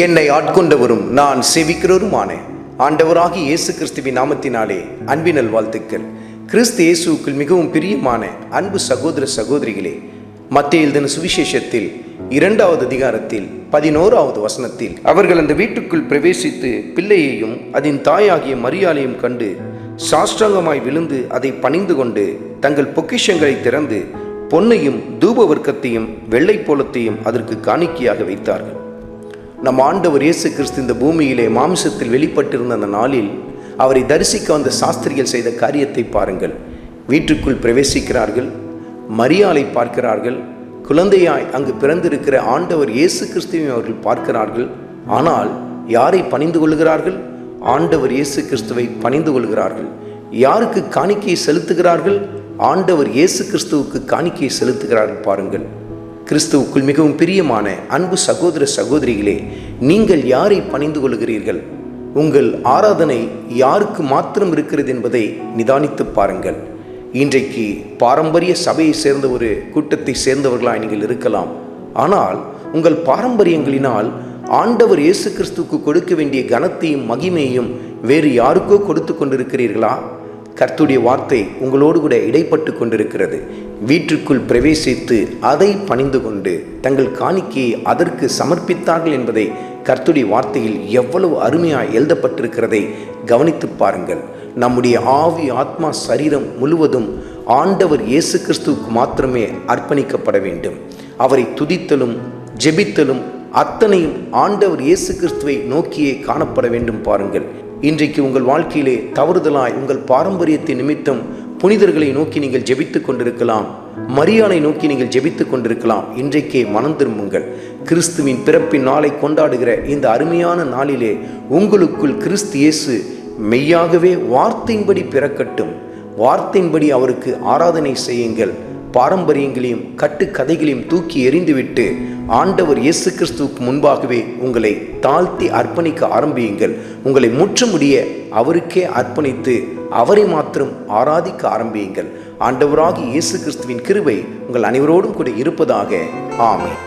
என்னை ஆட்கொண்டவரும் நான் சேவிக்கிறவருமான ஆண்டவராகிய இயேசு கிறிஸ்துவின் நாமத்தினாலே அன்பினல் வாழ்த்துக்கள். கிறிஸ்து இயேசுவுக்குள் மிகவும் பிரியமான அன்பு சகோதர சகோதரிகளே, மத்தேயு எழுதின சுவிசேஷத்தில் 2வது அதிகாரத்தில் 11வது வசனத்தில், அவர்கள் அந்த வீட்டுக்குள் பிரவேசித்து பிள்ளையையும் அதன் தாயாகிய மரியாளையும் கண்டு சாஷ்டாங்கமாய் விழுந்து அதை பணிந்து கொண்டு தங்கள் பொக்கிஷங்களை திறந்து பொன்னையும் தூப வர்க்கத்தையும் வெள்ளை போலத்தையும் அதற்கு காணிக்கையாக வைத்தார்கள். நம் ஆண்டவர் இயேசு கிறிஸ்து இந்த பூமியிலே மாம்சத்தில் வெளிப்பட்டிருந்த அந்த நாளில் அவரை தரிசிக்க வந்த சாஸ்திரிகள் செய்த காரியத்தை பாருங்கள். வீட்டுக்குள் பிரவேசிக்கிறார்கள், மரியாளை பார்க்கிறார்கள், குழந்தையாய் அங்கு பிறந்திருக்கிற ஆண்டவர் இயேசு கிறிஸ்துவை அவர்கள் பார்க்கிறார்கள். ஆனால் யாரை பணிந்து கொள்கிறார்கள்? ஆண்டவர் இயேசு கிறிஸ்துவை பணிந்து கொள்கிறார்கள். யாருக்கு காணிக்கையை செலுத்துகிறார்கள்? ஆண்டவர் இயேசு கிறிஸ்துவுக்கு காணிக்கையை செலுத்துகிறார்கள். பாருங்கள், கிறிஸ்துவுக்குள் மிகவும் பிரியமான அன்பு சகோதர சகோதரிகளே, நீங்கள் யாரை பணிந்து கொள்கிறீர்கள்? உங்கள் ஆராதனை யாருக்கு மாத்திரம் இருக்கிறது என்பதை நிதானித்து பாருங்கள். இன்றைக்கு பாரம்பரிய சபையை சேர்ந்த ஒரு கூட்டத்தை சேர்ந்தவர்களாய் நீங்கள் இருக்கலாம். ஆனால் உங்கள் பாரம்பரியங்களினால் ஆண்டவர் இயேசு கிறிஸ்துவுக்கு கொடுக்க வேண்டிய கனத்தையும் மகிமையையும் வேறு யாருக்கோ கொடுத்து கொண்டிருக்கிறீர்களா? கர்த்தருடைய வார்த்தை உங்களோடு கூட இடைப்பட்டு கொண்டிருக்கிறது. வீட்டிற்குள் பிரவேசித்து அதை பணிந்து கொண்டு தங்கள் காணிக்கையை அதற்கு சமர்ப்பித்தார்கள் என்பதை கர்த்தருடைய வார்த்தையில் எவ்வளவு அருமையாக எழுதப்பட்டிருக்கிறதை கவனித்து பாருங்கள். நம்முடைய ஆவி, ஆத்மா, சரீரம் முழுவதும் ஆண்டவர் இயேசு கிறிஸ்துவுக்கு மாத்திரமே அர்ப்பணிக்கப்பட வேண்டும். அவரை துதித்தலும் ஜெபித்தலும் அத்தனையும் ஆண்டவர் இயேசு கிறிஸ்துவை நோக்கியே காணப்பட வேண்டும். பாருங்கள், இன்றைக்கு உங்கள் வாழ்க்கையிலே தவறுதலாய் உங்கள் பாரம்பரியத்தை நிமித்தம் புனிதர்களை நோக்கி நீங்கள் ஜெபித்துக் கொண்டிருக்கலாம், மரியாளை நோக்கி நீங்கள் ஜெபித்துக் கொண்டிருக்கலாம். இன்றைக்கே மனம் திரும்புங்கள். கிறிஸ்துவின் பிறப்பின் நாளை கொண்டாடுகிற இந்த அருமையான நாளிலே உங்களுக்குள் கிறிஸ்து இயேசு மெய்யாகவே வார்த்தையின்படி பிறக்கட்டும். வார்த்தையின்படி அவருக்கு ஆராதனை செய்யுங்கள். பாரம்பரியங்களையும் கட்டுக்கதைகளையும் தூக்கி எறிந்துவிட்டு ஆண்டவர் இயேசு கிறிஸ்துவுக்கு முன்பாகவே உங்களை தாழ்த்தி அர்ப்பணிக்க ஆரம்பியுங்கள். உங்களை முற்றுமுடிய அவருக்கே அர்ப்பணித்து அவரை மாத்திரம் ஆராதிக்க ஆரம்பியுங்கள். ஆண்டவராகிய இயேசு கிறிஸ்துவின் கிருபை உங்கள் அனைவரோடும் கூட இருப்பதாக. ஆமென்.